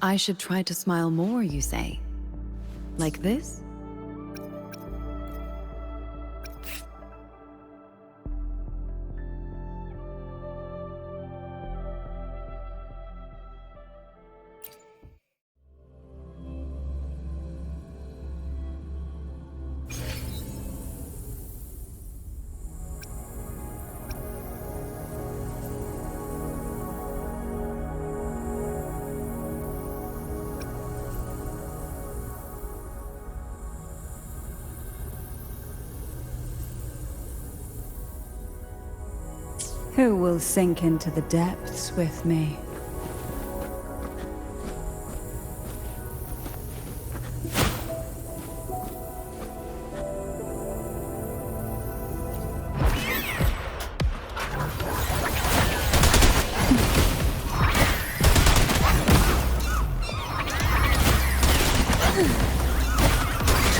I should try to smile more, you say? Like this? Who will sink into the depths with me?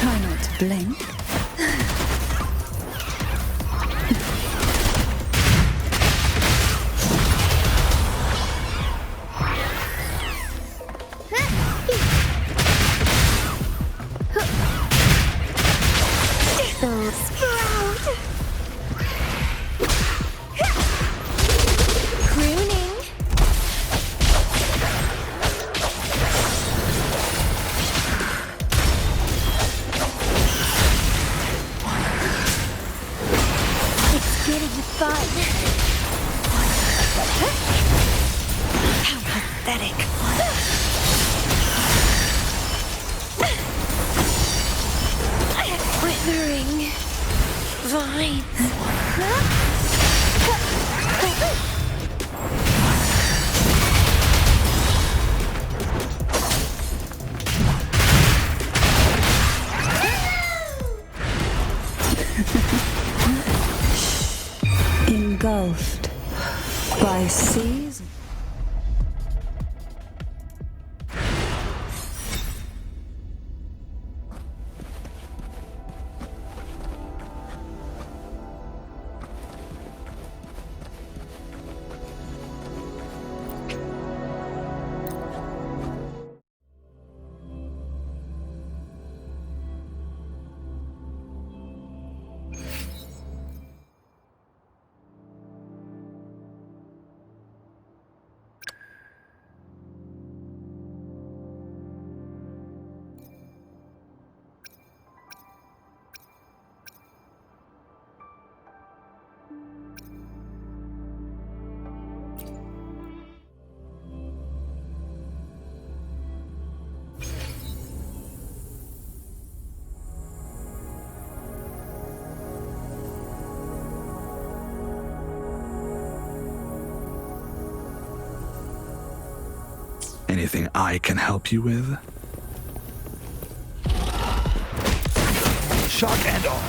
Try not to blink. Wuthering Waves. Engulfed by seas. Anything I can help you with? Shock and all.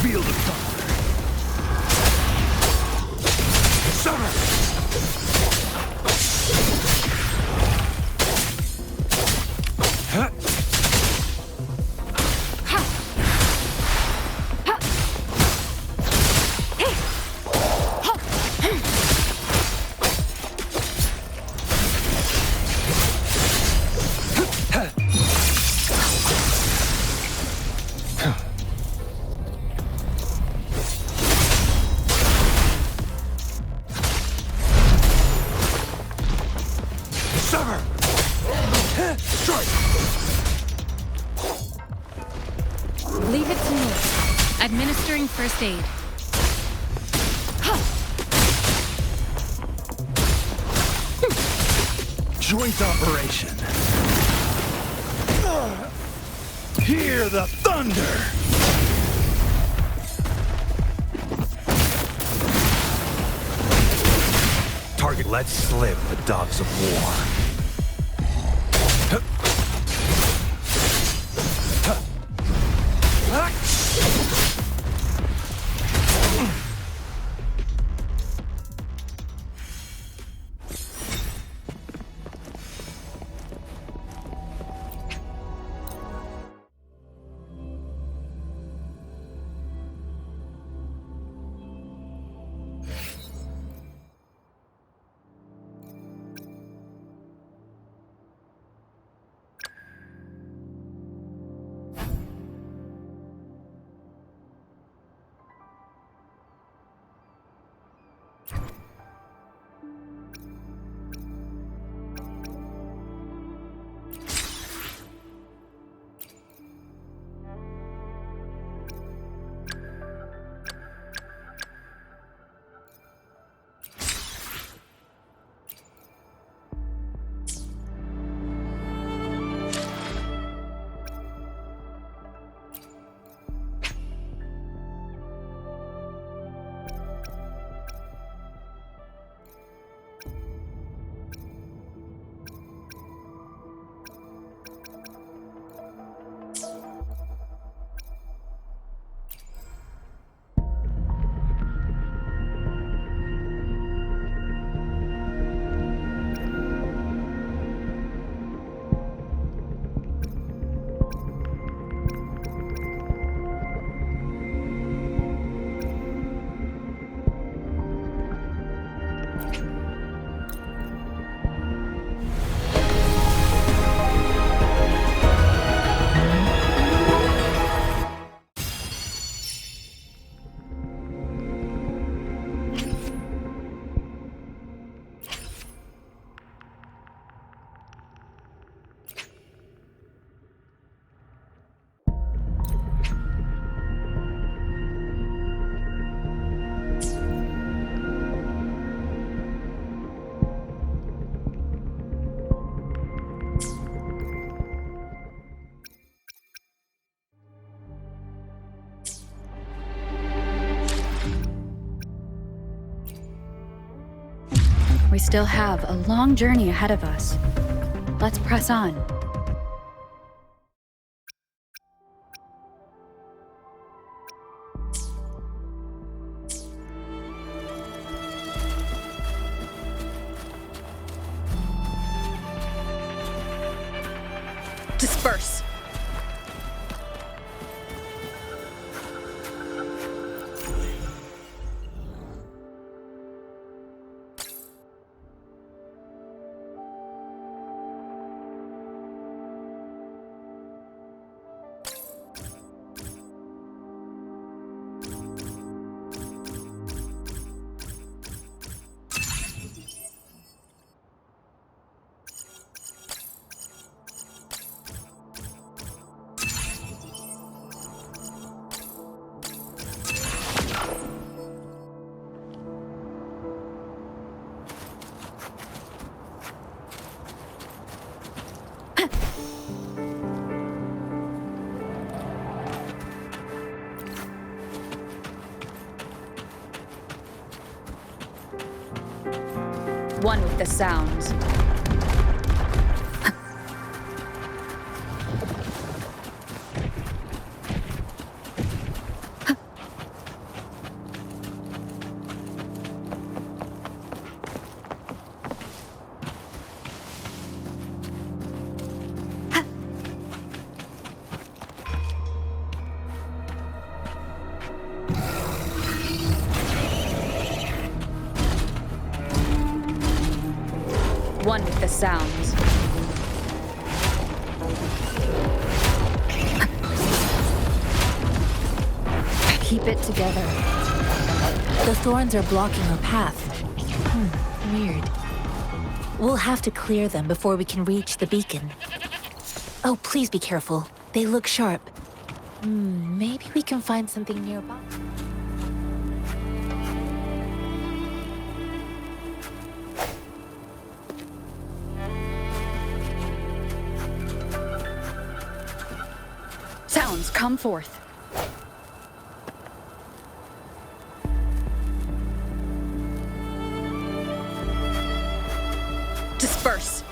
Field of thunder. Summer. Leave it to me. Administering first aid. Joint operation. Hear the thunder! Target, let's slip the dogs of war. still have a long journey ahead of us. Let's press on. Disperse! One with the sounds. One with the sounds. Keep it together. The thorns are blocking our path. Weird. We'll have to clear them before we can reach the beacon. Oh, please be careful. They look sharp. Maybe we can find something nearby. Sounds, come forth. Disperse.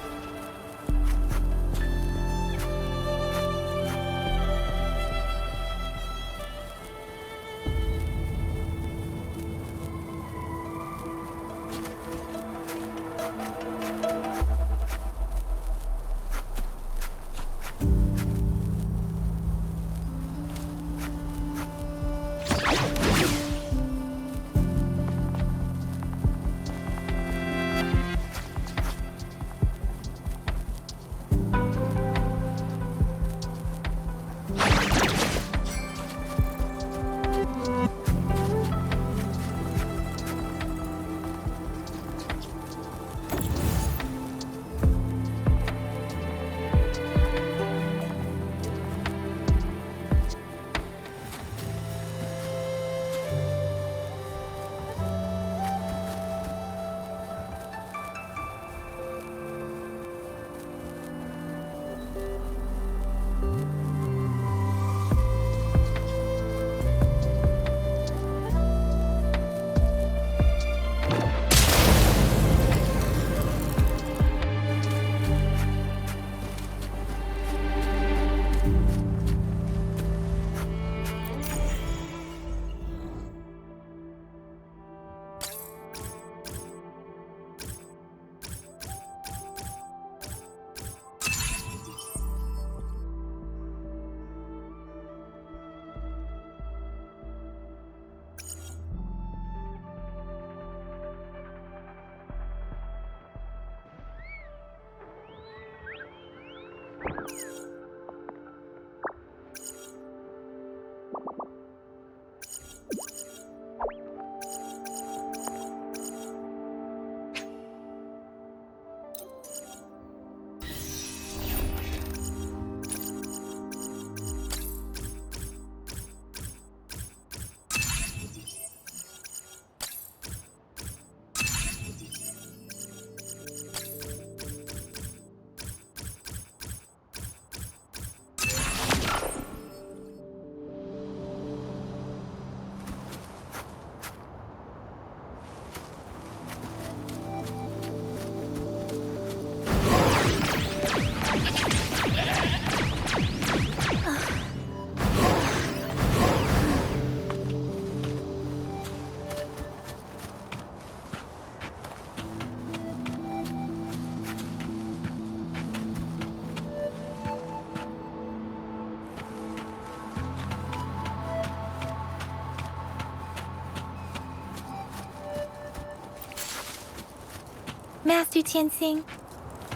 Master Tianxing,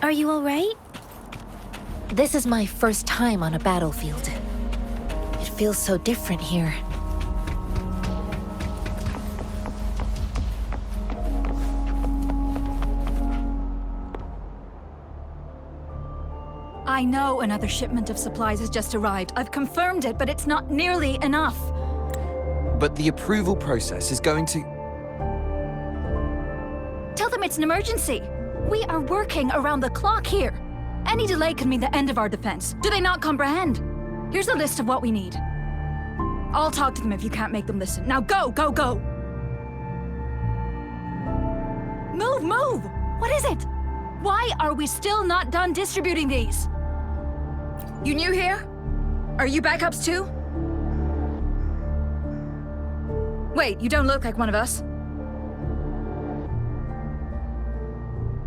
are you alright? This is my first time on a battlefield. It feels so different here. I know another shipment of supplies has just arrived. I've confirmed it, but it's not nearly enough. But the approval process is going to... Tell them it's an emergency. We are working around the clock here. Any delay could mean the end of our defense. Do they not comprehend? Here's a list of what we need. I'll talk to them if you can't make them listen. Now go, go, go! Move, move! What is it? Why are we still not done distributing these? You new here? Are you backups too? Wait, you don't look like one of us.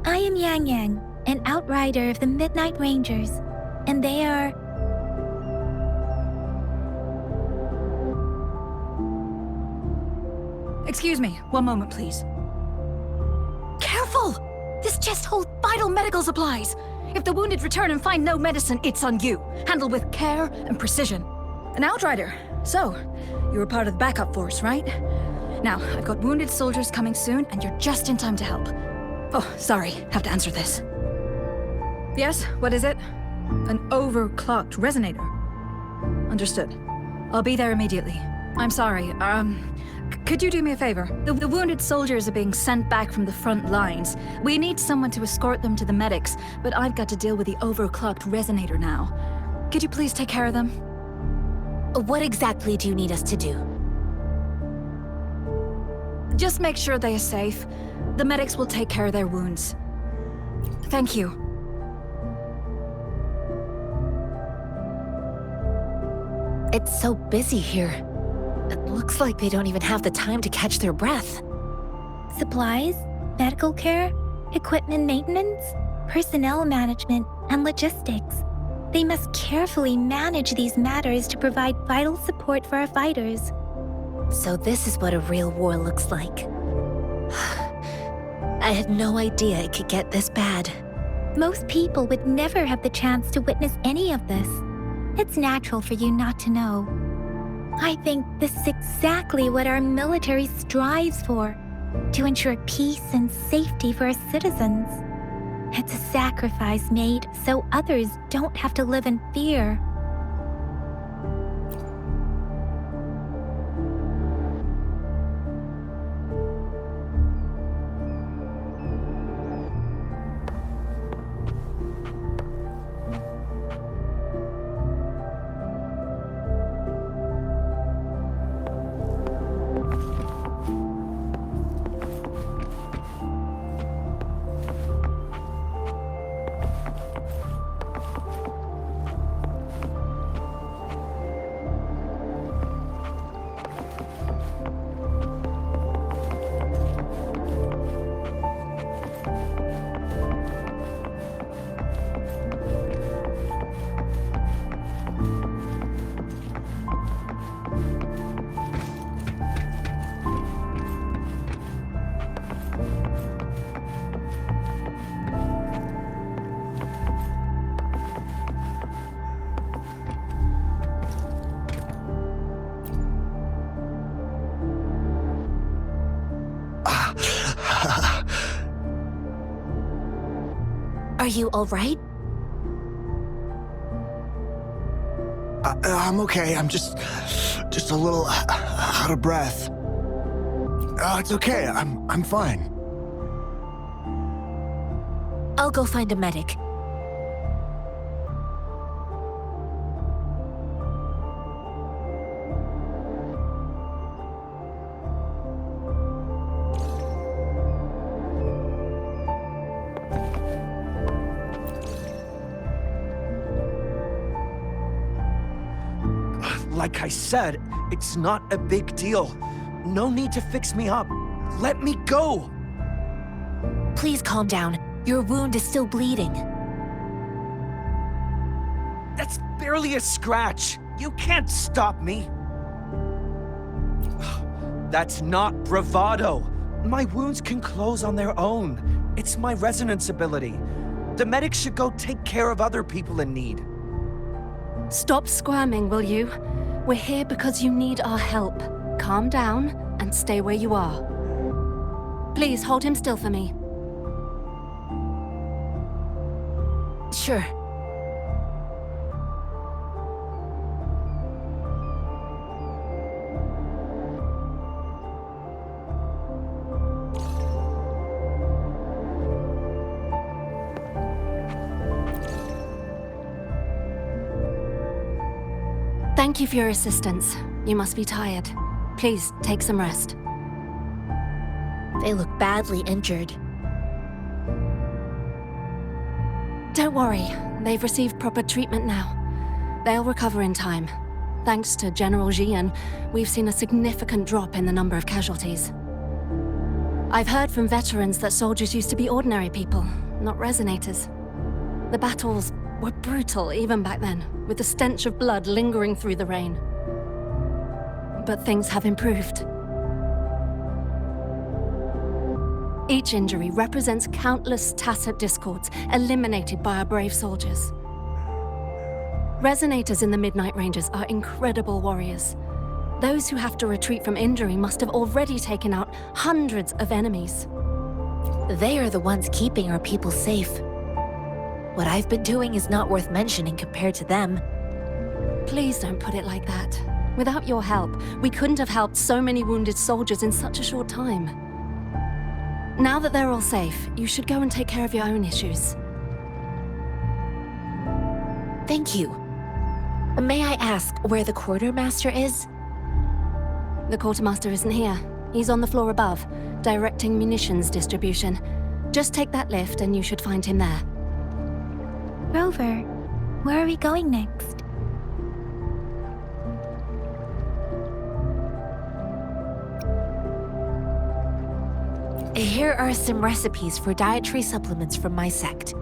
I am Yang Yang, an outrider of the Midnight Rangers, and they are... Excuse me, one moment, please. Careful! This chest holds vital medical supplies. If the wounded return and find no medicine, it's on you. Handled with care and precision. An outrider. So, you were part of the backup force, right? Now, I've got wounded soldiers coming soon, and you're just in time to help. Oh, sorry, have to answer this. Yes, what is it? An overclocked resonator. Understood. I'll be there immediately. I'm sorry, could you do me a favor? The wounded soldiers are being sent back from the front lines. We need someone to escort them to the medics, but I've got to deal with the overclocked resonator now. Could you please take care of them? What exactly do you need us to do? Just make sure they are safe. The medics will take care of their wounds. Thank you. It's so busy here. It looks like they don't even have the time to catch their breath. Supplies, medical care, equipment maintenance, personnel management, and logistics. They must carefully manage these matters to provide vital support for our fighters. So this is what a real war looks like. I had no idea it could get this bad. Most people would never have the chance to witness any of this. It's natural for you not to know. I think this is exactly what our military strives for, to ensure peace and safety for our citizens. It's a sacrifice made so others don't have to live in fear. Are you all right? I'm okay. I'm just a little out of breath. It's okay. I'm fine. I'll go find a medic. Like I said, it's not a big deal. No need to fix me up. Let me go! Please calm down. Your wound is still bleeding. That's barely a scratch. You can't stop me. That's not bravado. My wounds can close on their own. It's my resonance ability. The medics should go take care of other people in need. Stop squirming, will you? We're here because you need our help. Calm down and stay where you are. Please hold him still for me. Sure. Thank you for your assistance. You must be tired. Please, take some rest. They look badly injured. Don't worry, they've received proper treatment now. They'll recover in time. Thanks to General Jian, we've seen a significant drop in the number of casualties. I've heard from veterans that soldiers used to be ordinary people, not resonators. The battles were brutal even back then, with the stench of blood lingering through the rain. But things have improved. Each injury represents countless tacit discords eliminated by our brave soldiers. Resonators in the Midnight Rangers are incredible warriors. Those who have to retreat from injury must have already taken out hundreds of enemies. They are the ones keeping our people safe. What I've been doing is not worth mentioning compared to them. Please don't put it like that. Without your help, we couldn't have helped so many wounded soldiers in such a short time. Now that they're all safe, you should go and take care of your own issues. Thank you. May I ask where the quartermaster is? The quartermaster isn't here. He's on the floor above, directing munitions distribution. Just take that lift and you should find him there. Rover, where are we going next? Here are some recipes for dietary supplements from my sect.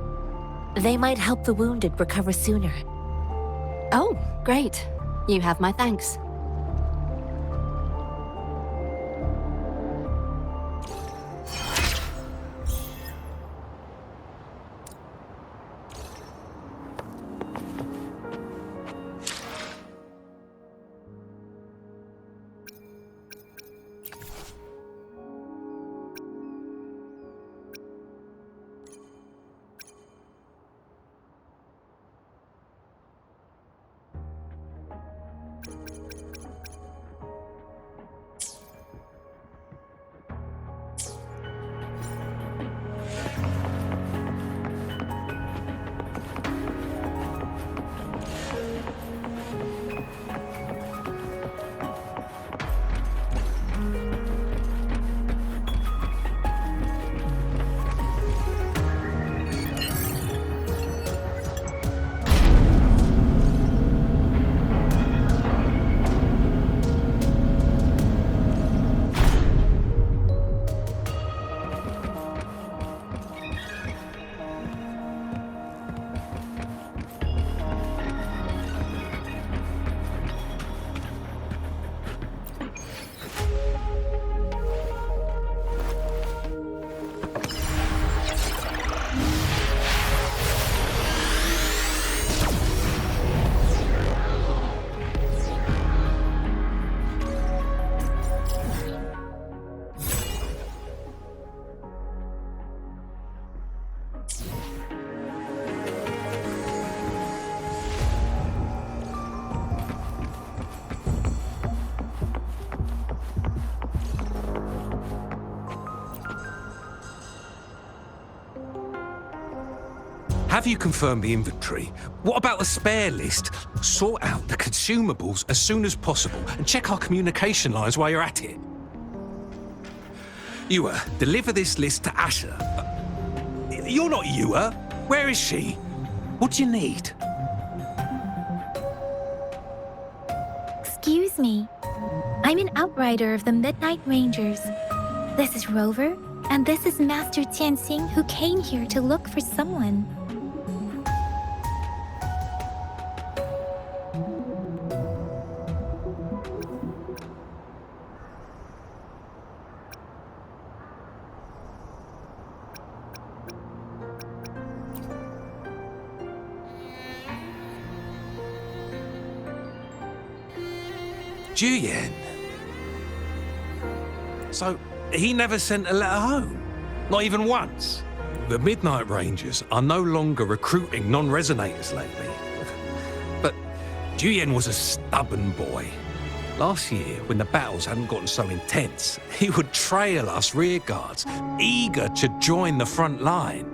They might help the wounded recover sooner. Oh, great. You have my thanks. Have you confirmed the inventory? What about the spare list? Sort out the consumables as soon as possible and check our communication lines while you're at it. Ewa, deliver this list to Asher. You're not Ewa. Where is she? What do you need? Excuse me. I'm an outrider of the Midnight Rangers. This is Rover, and this is Master Tianxing, who came here to look for someone. Juyen. So, he never sent a letter home? Not even once? The Midnight Rangers are no longer recruiting non-resonators lately. But Juyen was a stubborn boy. Last year, when the battles hadn't gotten so intense, he would trail us rearguards, eager to join the front line.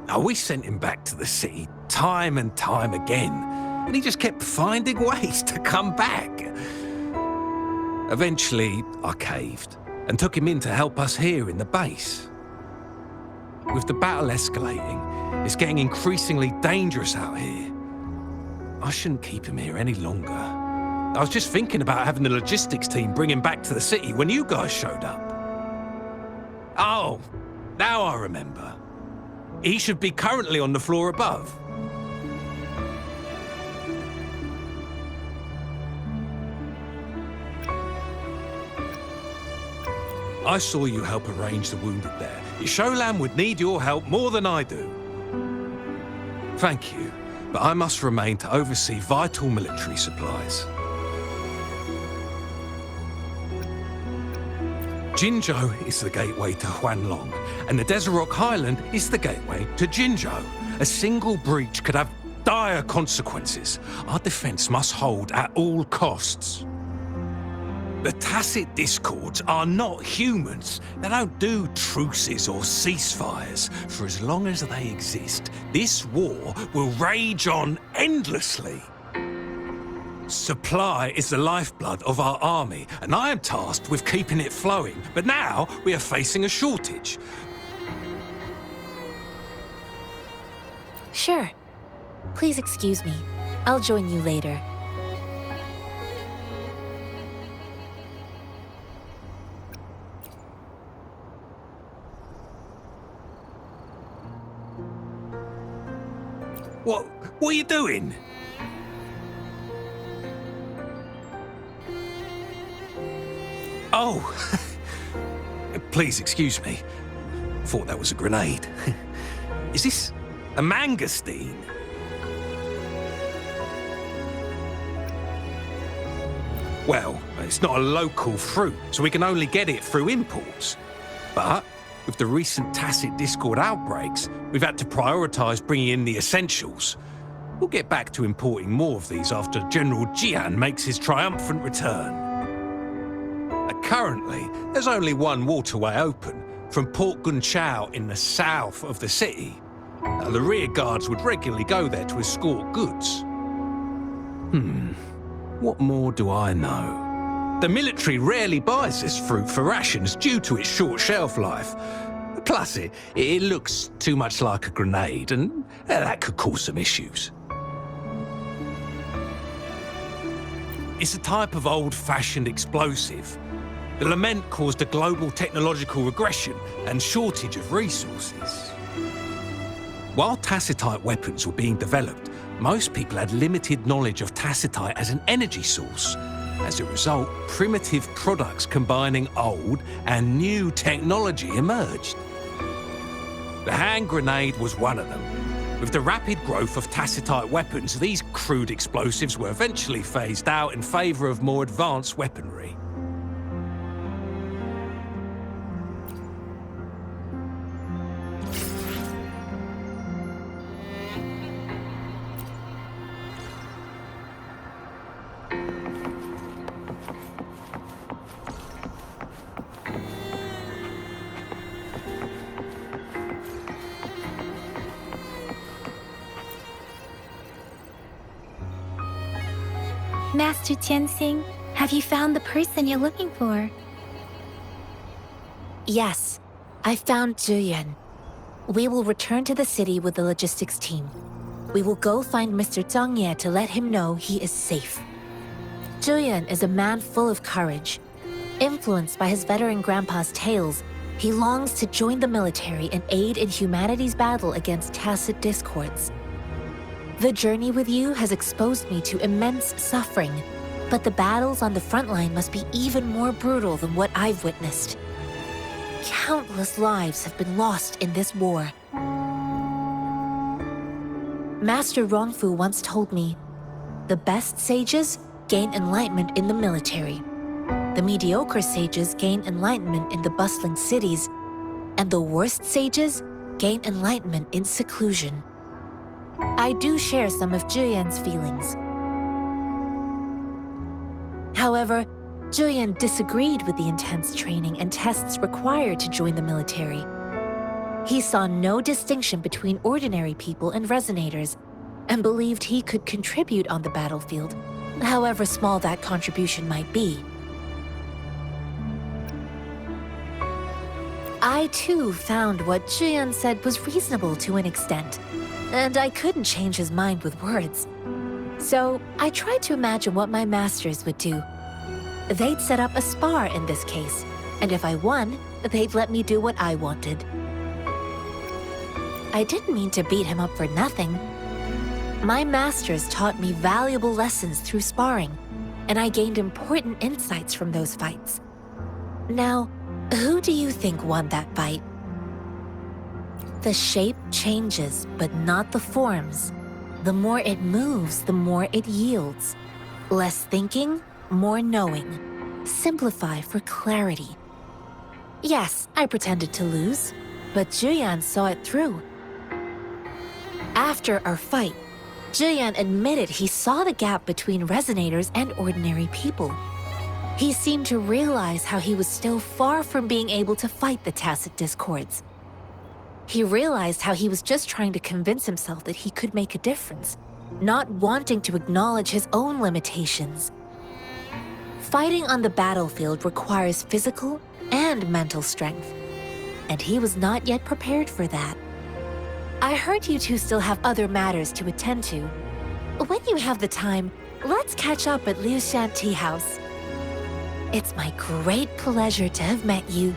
Now, we sent him back to the city time and time again, and he just kept finding ways to come back. Eventually, I caved and took him in to help us here in the base. With the battle escalating, it's getting increasingly dangerous out here. I shouldn't keep him here any longer. I was just thinking about having the logistics team bring him back to the city when you guys showed up. Oh, now I remember. He should be currently on the floor above. I saw you help arrange the wounded there. Sholan would need your help more than I do. Thank you, but I must remain to oversee vital military supplies. Jinzhou is the gateway to Huanlong, and the Desert Rock Highland is the gateway to Jinzhou. A single breach could have dire consequences. Our defense must hold at all costs. The Tacit Discords are not humans. They don't do truces or ceasefires. For as long as they exist, this war will rage on endlessly. Supply is the lifeblood of our army, and I am tasked with keeping it flowing. But now we are facing a shortage. Sure. Please excuse me. I'll join you later. What are you doing? Oh, please excuse me. Thought that was a grenade. Is this a mangosteen? Well, it's not a local fruit, so we can only get it through imports. But with the recent Tacit Discord outbreaks, we've had to prioritise bringing in the essentials. We'll get back to importing more of these after General Jian makes his triumphant return. Currently, there's only one waterway open, from Port Gunchao in the south of the city. The rear guards would regularly go there to escort goods. What more do I know? The military rarely buys this fruit for rations due to its short shelf life. Plus, it looks too much like a grenade, and that could cause some issues. It's a type of old-fashioned explosive. The lament caused a global technological regression and shortage of resources. While tacitite weapons were being developed, most people had limited knowledge of tacitite as an energy source. As a result, primitive products combining old and new technology emerged. The hand grenade was one of them. With the rapid growth of tacitite weapons, these crude explosives were eventually phased out in favour of more advanced weaponry. Master Tianxing, have you found the person you're looking for? Yes, I found Zhuyan. We will return to the city with the logistics team. We will go find Mr. Zhang Ye to let him know he is safe. Zhuyan is a man full of courage. Influenced by his veteran grandpa's tales, he longs to join the military and aid in humanity's battle against Tacit Discords. The journey with you has exposed me to immense suffering, but the battles on the front line must be even more brutal than what I've witnessed. Countless lives have been lost in this war. Master Rongfu once told me, the best sages gain enlightenment in the military. The mediocre sages gain enlightenment in the bustling cities, and the worst sages gain enlightenment in seclusion. I do share some of Julian's feelings. However, Julian disagreed with the intense training and tests required to join the military. He saw no distinction between ordinary people and resonators, and believed he could contribute on the battlefield, however small that contribution might be. I too found what Julian said was reasonable to an extent, and I couldn't change his mind with words. So I tried to imagine what my masters would do. They'd set up a spar in this case, and if I won, they'd let me do what I wanted. I didn't mean to beat him up for nothing. My masters taught me valuable lessons through sparring, and I gained important insights from those fights. Now, who do you think won that fight? The shape changes, but not the forms. The more it moves, the more it yields. Less thinking, more knowing. Simplify for clarity. Yes, I pretended to lose, but Julian saw it through. After our fight, Julian admitted he saw the gap between resonators and ordinary people. He seemed to realize how he was still far from being able to fight the tacit discords. He realized how he was just trying to convince himself that he could make a difference, not wanting to acknowledge his own limitations. Fighting on the battlefield requires physical and mental strength, and he was not yet prepared for that. I heard you two still have other matters to attend to. When you have the time, let's catch up at Liu Shan Tea House. It's my great pleasure to have met you.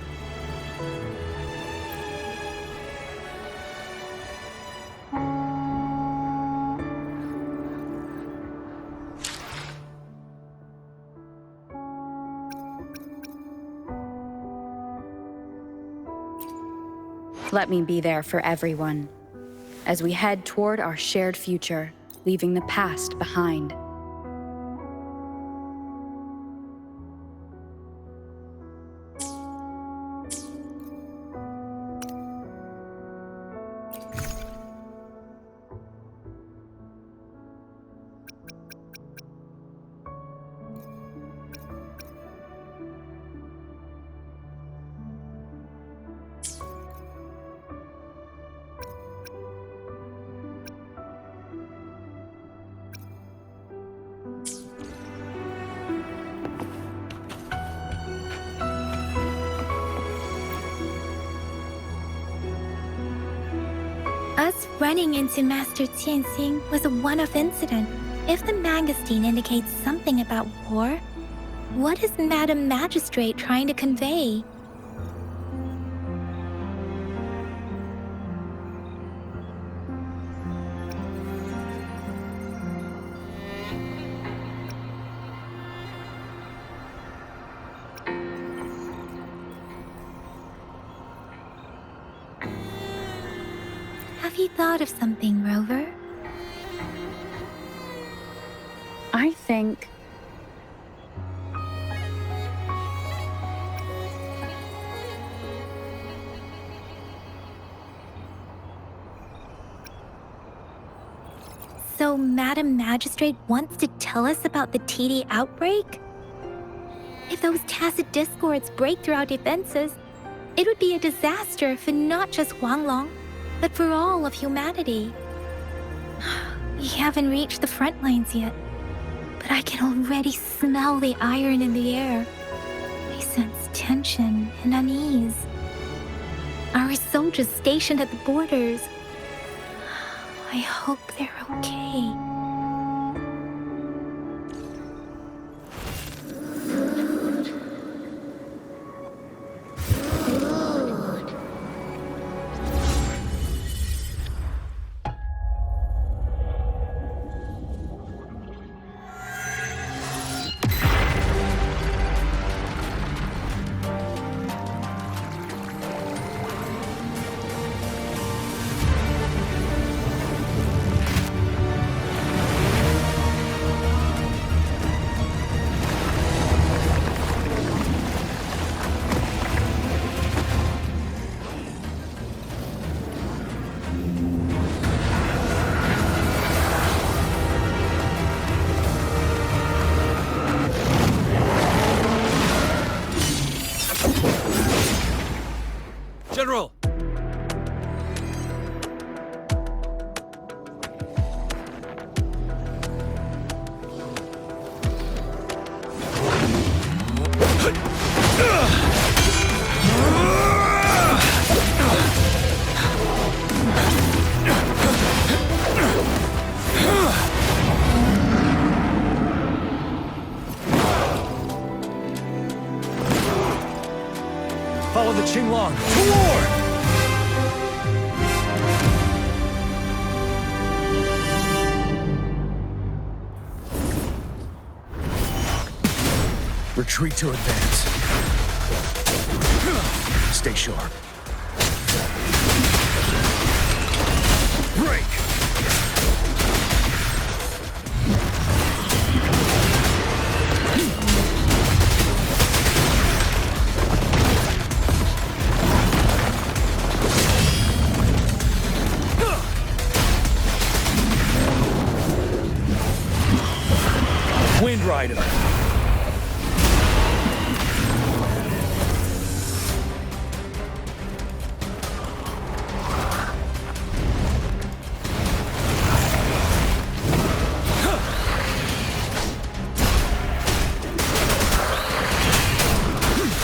Let me be there for everyone, as we head toward our shared future, leaving the past behind. Us running into Master Tianxing was a one-off incident. If the Mangosteen indicates something about war, what is Madam Magistrate trying to convey? Have you thought of something, Rover? I think... So Madam Magistrate wants to tell us about the TD outbreak? If those tacit discords break through our defenses, it would be a disaster for not just Huanglong, but for all of humanity. We haven't reached the front lines yet, but I can already smell the iron in the air. I sense tension and unease. Our soldiers stationed at the borders. I hope they're okay. General! Follow the Qinglong to war! Retreat to advance. Stay sharp. Break! Wind Rider.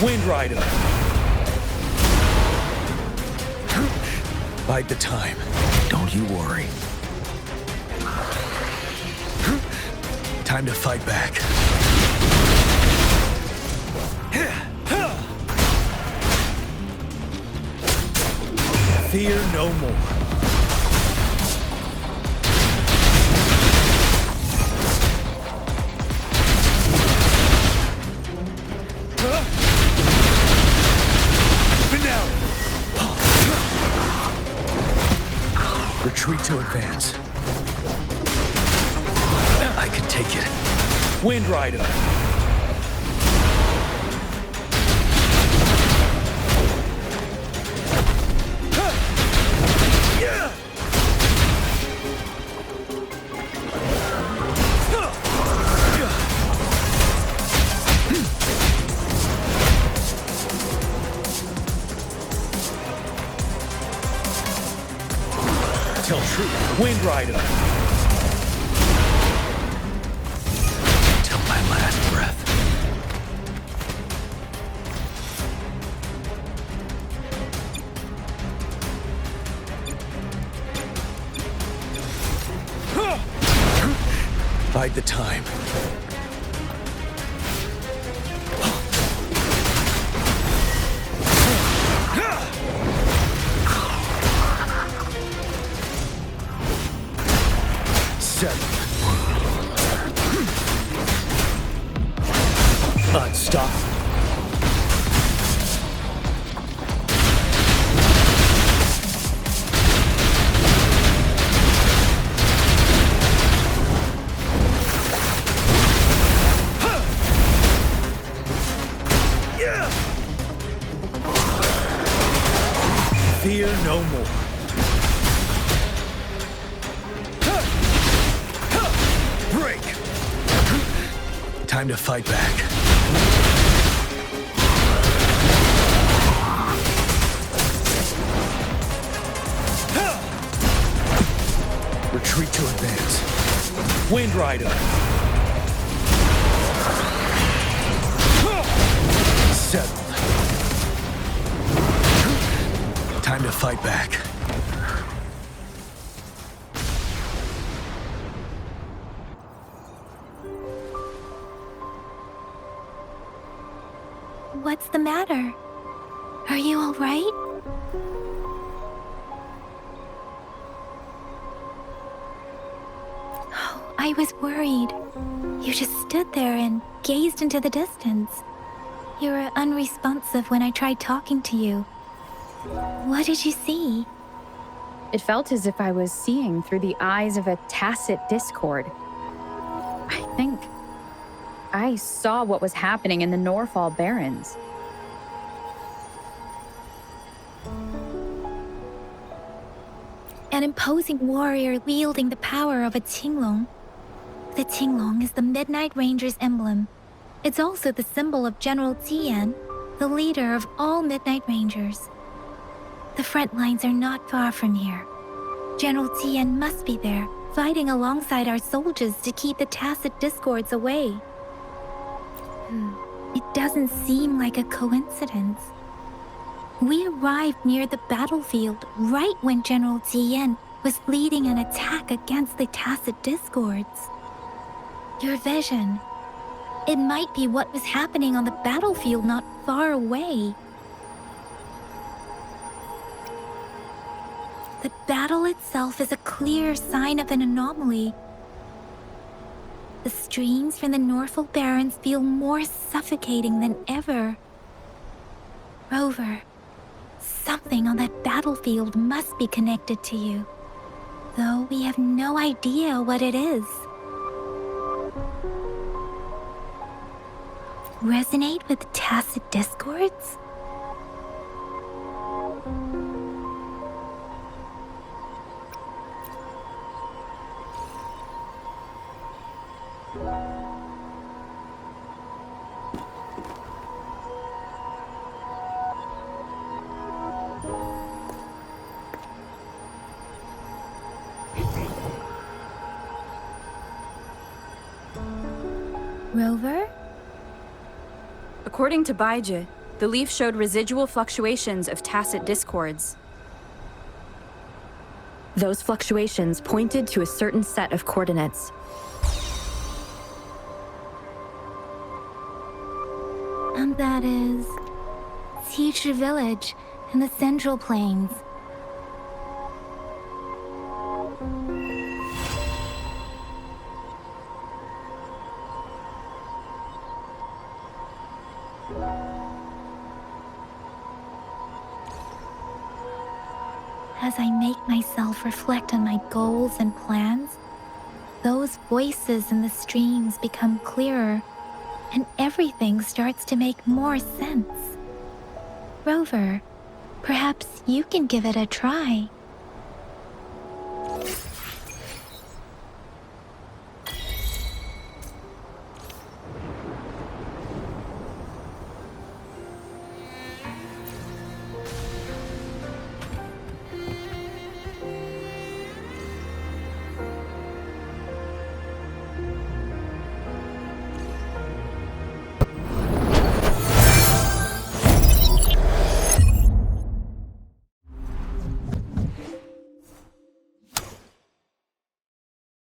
Wind Rider. Bide the time. Don't you worry. Time to fight back. Fear no more. Retreat to advance. I can take it. Wind Rider. Tell truth. Wind Rider. Till my last breath. Bide the time. Unstop. Fear no more. Break. Time to fight back. Retreat to advance. Wind Rider. Settled. Time to fight back. What's the matter? Are you all right? Oh, I was worried. You just stood there and gazed into the distance. You were unresponsive when I tried talking to you. What did you see? It felt as if I was seeing through the eyes of a tacit discord. I think I saw what was happening in the Norfall Barrens. An imposing warrior wielding the power of a Qinglong. The Qinglong is the Midnight Ranger's emblem. It's also the symbol of General Tian, the leader of all Midnight Rangers. The front lines are not far from here. General Tien must be there, fighting alongside our soldiers to keep the Tacit Discords away. It doesn't seem like a coincidence. We arrived near the battlefield right when General Tien was leading an attack against the Tacit Discords. Your vision. It might be what was happening on the battlefield not far away. The battle itself is a clear sign of an anomaly. The streams from the Norfolk Barrens feel more suffocating than ever. Rover, something on that battlefield must be connected to you, though we have no idea what it is. Resonate with Tacit Discords? Rover? According to Baiji, the leaf showed residual fluctuations of Tacit Discords. Those fluctuations pointed to a certain set of coordinates. And that is Teacher Village in the Central Plains. As I make myself reflect on my goals and plans, those voices in the streams become clearer, and everything starts to make more sense. Rover, perhaps you can give it a try.